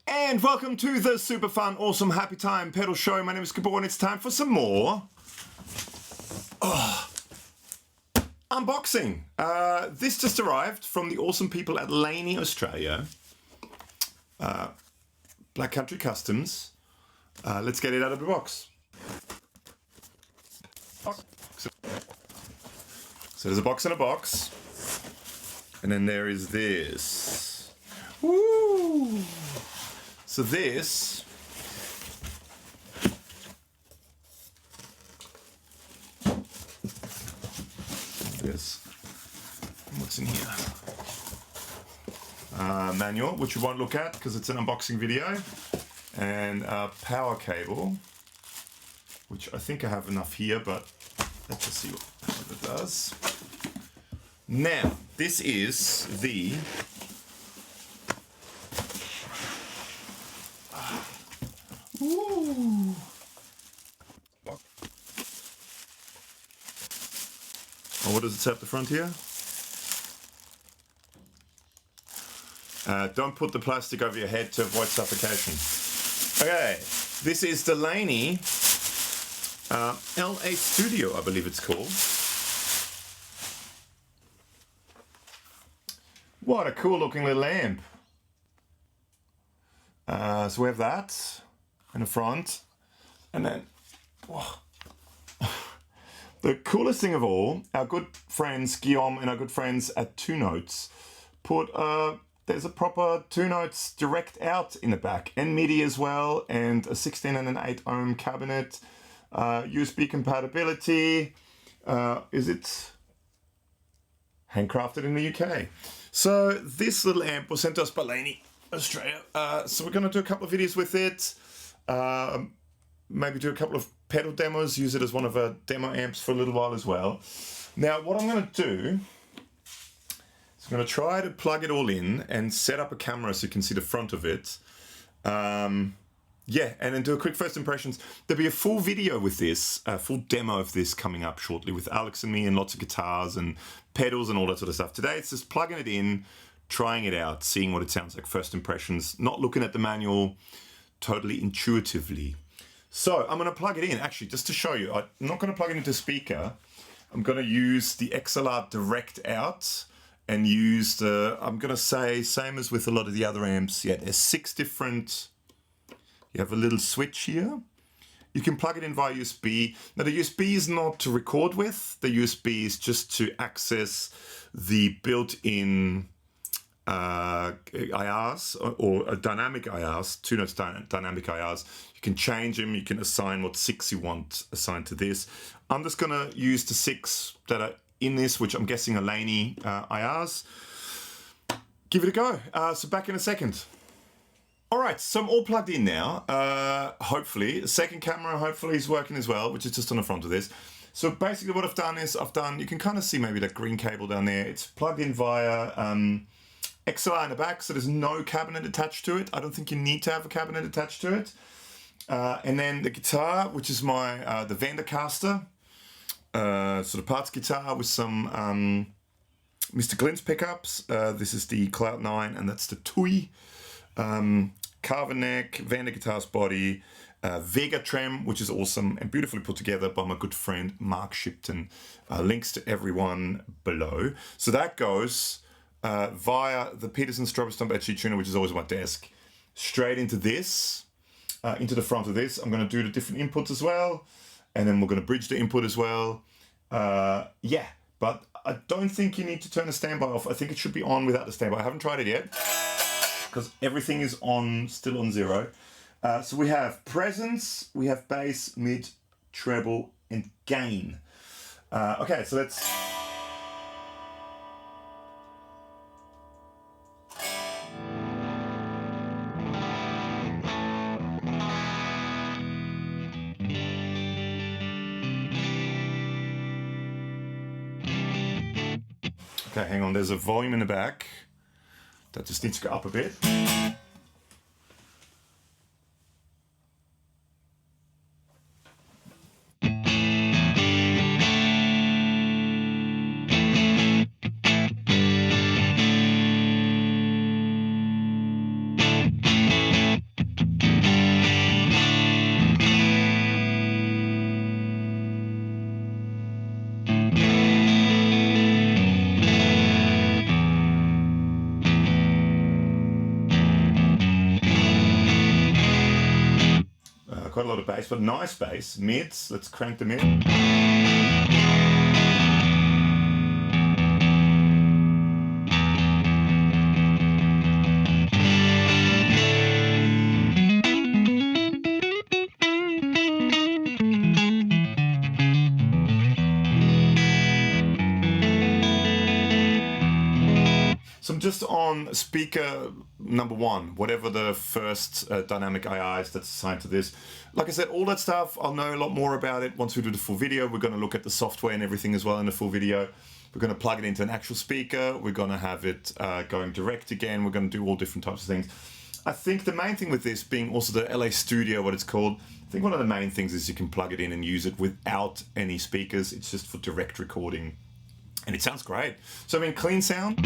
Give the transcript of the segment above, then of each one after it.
And welcome to the super fun, awesome, happy time pedal show. My name is Gabor and it's time for some more unboxing. This just arrived from the awesome people at Laney Australia. Black Country Customs. Let's get it out of the box. So there's a box in a box. And then there is this. Woo! So this what's in here? Manual, which you won't look at because it's an unboxing video, and a power cable, which I think I have enough here, but let's just see what it does. Now, this is the Ooh. Oh, what does it say at the front here? Don't put the plastic over your head to avoid suffocation. Okay, this is the Laney LA Studio, I believe it's called. What a cool looking little amp. So we have that in the front, and then the coolest thing of all, our good friends Guillaume and our good friends at Two Notes put there's a proper 2 notes direct out in the back, and MIDI as well, and a 16 and an 8 ohm cabinet, USB compatibility. Is it handcrafted in the UK? So this little amp was sent to us by Laney Australia. So we're going to do a couple of videos with it. Maybe do a couple of pedal demos, use it as one of our demo amps for a little while as well. Now what I'm going to do is I'm going to try to plug it all in and set up a camera so you can see the front of it. Yeah, and then do a quick first impressions. There'll be a full video with this, a full demo of this coming up shortly with Alex and me, and lots of guitars and pedals and all that sort of stuff. Today it's just plugging it in, trying it out, seeing what it sounds like, first impressions, not looking at the manual, totally intuitively. So I'm going to plug it in, actually, just to show you. I'm not going to plug it into speaker. I'm going to use the XLR direct out and use the, I'm going to say, same as with a lot of the other amps. Yeah, there's 6 different, you have a little switch here. You can plug it in via USB. Now the USB is not to record with, the USB is just to access the built-in IRs or dynamic IRs, 2 notes dynamic IRs. You can change them, you can assign what 6 you want assigned to this. I'm just gonna use the 6 that are in this, which I'm guessing are Laney IRs. Give it a go. So back in a second. All right, so I'm all plugged in now. Hopefully, the second camera hopefully is working as well, which is just on the front of this. So basically what I've done is you can kind of see maybe that green cable down there. It's plugged in via XLR in the back, so there's no cabinet attached to it. I don't think you need to have a cabinet attached to it. And then the guitar, which is my the Vandercaster, sort of parts guitar with some Mr. Glint's pickups. This is the Cloud 9, and that's the Tui. Carver neck, Vander guitar's body, Vega trem, which is awesome and beautifully put together by my good friend Mark Shipton. Links to everyone below. So that goes via the Peterson Strobostomp HG tuner, which is always on my desk, straight into this, into the front of this. I'm going to do the different inputs as well, and then we're going to bridge the input as well. Yeah, but I don't think you need to turn the standby off. I think it should be on without the standby. I haven't tried it yet because everything is on, still on 0. So we have presence, we have bass, mid, treble, and gain. Okay, so let's... Okay, hang on, there's a volume in the back that just needs to go up a bit. bass, but nice bass. Mids, let's crank the mid. So I'm just on speaker number 1, whatever the first dynamic II is that's assigned to this. Like I said, all that stuff, I'll know a lot more about it once we do the full video. We're going to look at the software and everything as well in the full video. We're going to plug it into an actual speaker. We're going to have it going direct again. We're going to do all different types of things. I think the main thing with this being also the LA Studio, what it's called, I think one of the main things is you can plug it in and use it without any speakers. It's just for direct recording. And it sounds great. So I mean, clean sound.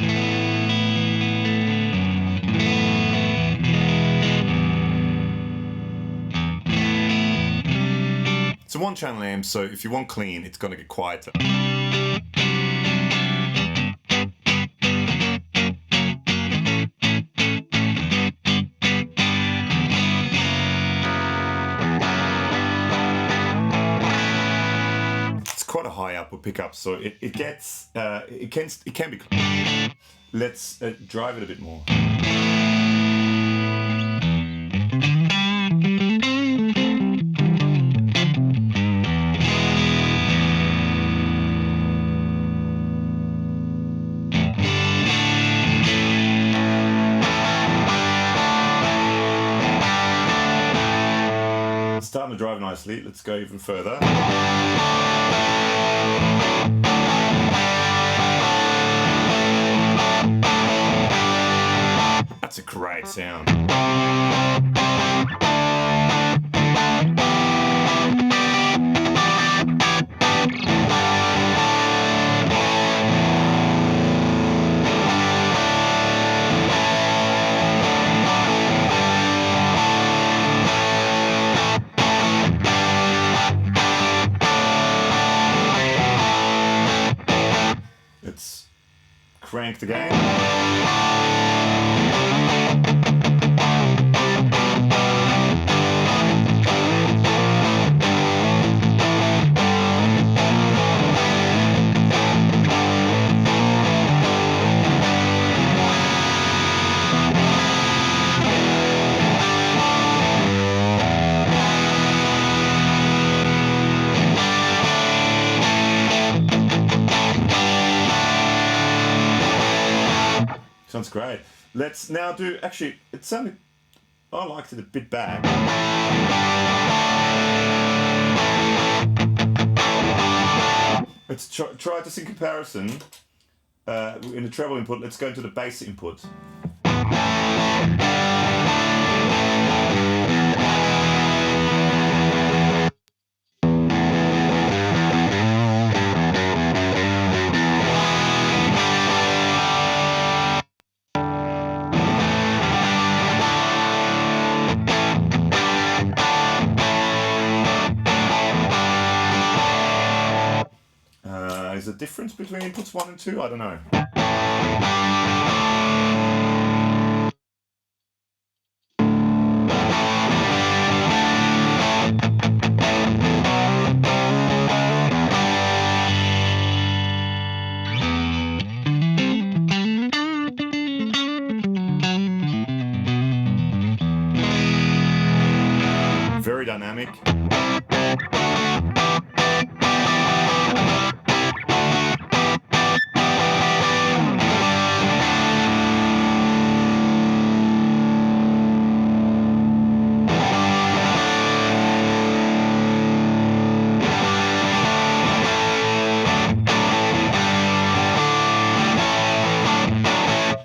It's a 1-channel amp, so if you want clean, it's going to get quieter. Quite a high output pickup, so it can be clean. Let's drive it a bit more. It's starting to drive nicely. Let's go even further. That's a great sound. It's cranked again. Sounds great. Let's now do, actually, it sounded, I liked it a bit back. Let's try this in comparison. In the treble input, let's go into the bass input. Is there a difference between inputs 1 and 2? I don't know. Very dynamic.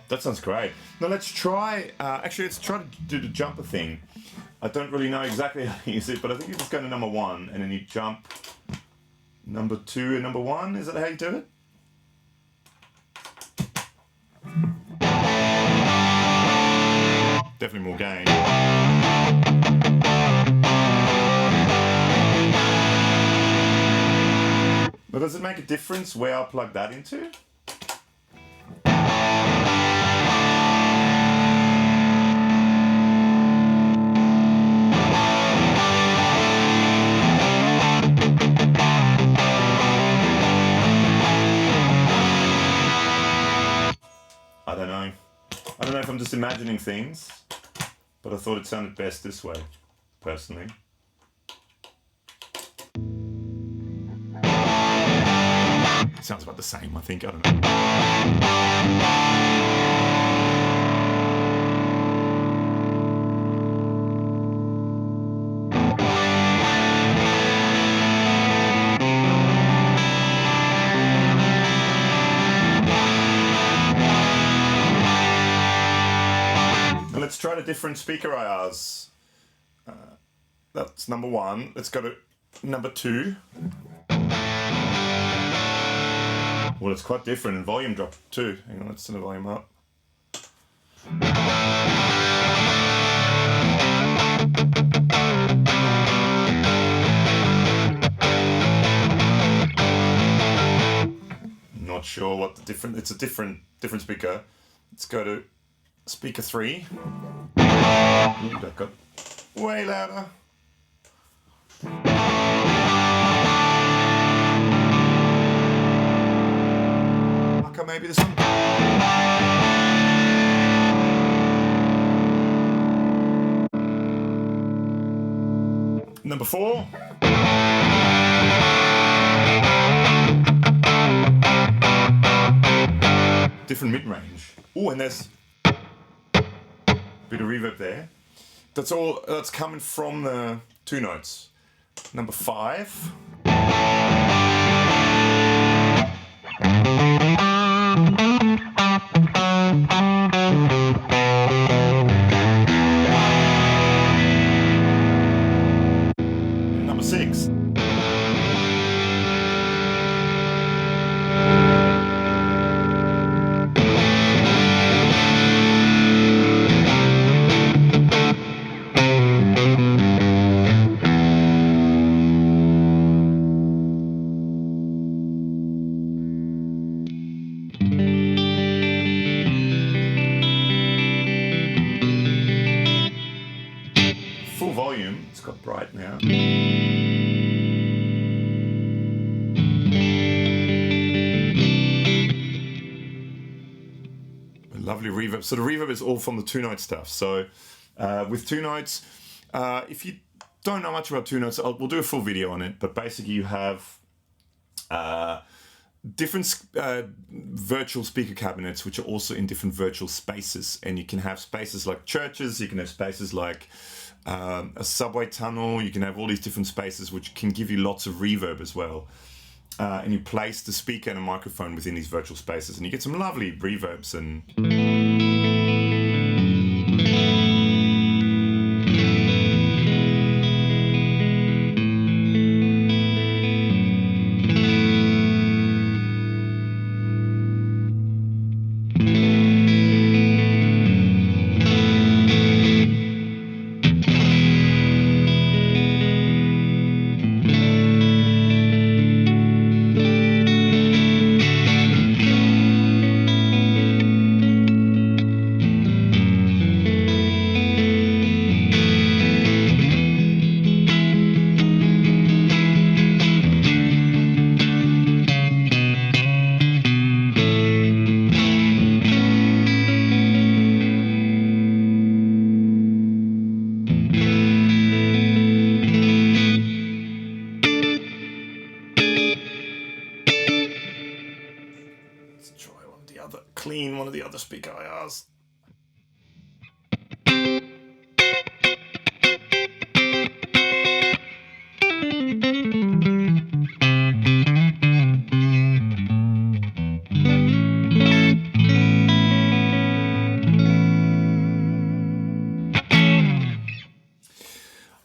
That sounds great. Now let's try, actually let's try to do the jumper thing. I don't really know exactly how to use it, but I think you just go to number 1 and then you jump number 2 and number 1. Is that how you do it? Definitely more gain. But does it make a difference where I plug that into? I don't know. I don't know if I'm just imagining things, but I thought it sounded best this way, personally. It sounds about the same, I think. I don't know. Let's try the different speaker IRs. That's number one. Let's go to number two. Well, it's quite different in volume drop too. Hang on, let's turn the volume up. Not sure what the different. It's a different speaker. Let's go to speaker 3. Ooh, that got way louder. Okay, maybe this one. Number 4. Different mid-range. Oh, and there's a bit of reverb there. That's all. That's coming from the 2 notes. Number 5. Number 6. Full volume, it's got bright now. A lovely reverb. So the reverb is all from the 2-note stuff. So with 2 notes, if you don't know much about 2 notes, we'll do a full video on it. But basically you have different virtual speaker cabinets, which are also in different virtual spaces. And you can have spaces like churches, you can have spaces like a subway tunnel, you can have all these different spaces which can give you lots of reverb as well. And you place the speaker and a microphone within these virtual spaces and you get some lovely reverbs and... Clean one of the other speaker IRs.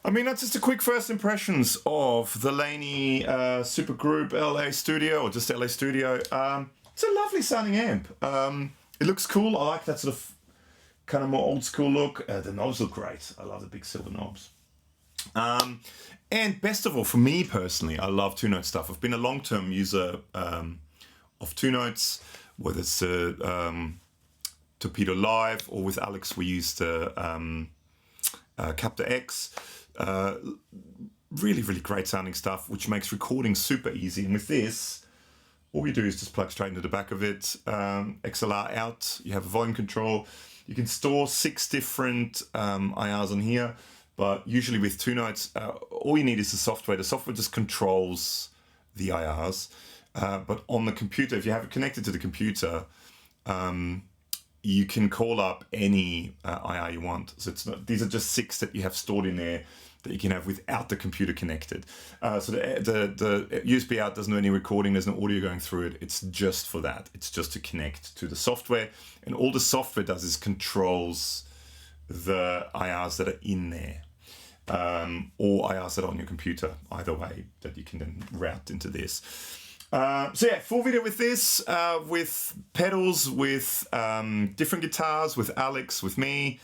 I mean, that's just a quick first impressions of the Laney Supergroup LA Studio, or just LA Studio. It's a lovely sounding amp. It looks cool. I like that sort of kind of more old school look. The knobs look great. I love the big silver knobs. And best of all, for me personally, I love 2-note stuff. I've been a long-term user of 2-notes, whether it's Torpedo Live or with Alex we used Captor X. Really, really great sounding stuff, which makes recording super easy. And with this, all you do is just plug straight into the back of it. XLR out, you have a volume control. You can store 6 different IRs on here, but usually with 2 notes, all you need is the software. The software just controls the IRs. But on the computer, if you have it connected to the computer, you can call up any IR you want. So it's not, these are just 6 that you have stored in there that you can have without the computer connected. So the USB out doesn't do any recording, there's no audio going through it. It's just for that. It's just to connect to the software. And all the software does is controls the IRs that are in there. Or IRs that are on your computer, either way, that you can then route into this. So yeah, full video with this, with pedals, with different guitars, with Alex, with me,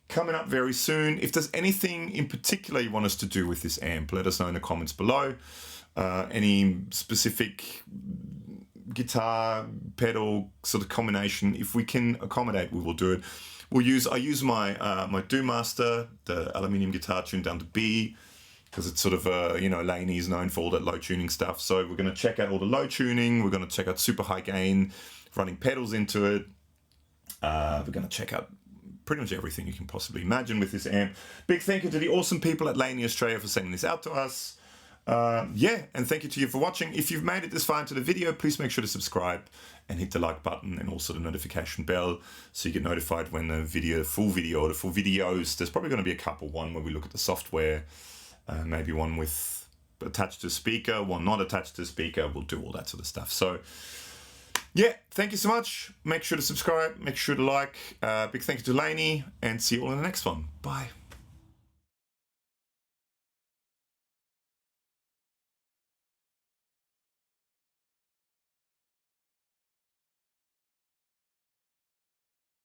coming up very soon. If there's anything in particular you want us to do with this amp, let us know in the comments below. Any specific guitar, pedal sort of combination, if we can accommodate, we will do it. I use my my Master, the aluminium guitar tuned down to B, because it's sort of, you know, Laney is known for all that low tuning stuff. So we're going to check out all the low tuning. We're going to check out super high gain, running pedals into it. We're going to check out pretty much everything you can possibly imagine with this amp. Big thank you to the awesome people at Laney Australia for sending this out to us. Yeah, and thank you to you for watching. If you've made it this far into the video, please make sure to subscribe and hit the like button and also the notification bell so you get notified when the full video, or the full videos, there's probably going to be a couple. One where we look at the software, maybe one with attached to a speaker, one not attached to a speaker. We'll do all that sort of stuff. So yeah, thank you so much. Make sure to subscribe, make sure to like. Big thank you to Laney, and see you all in the next one. Bye.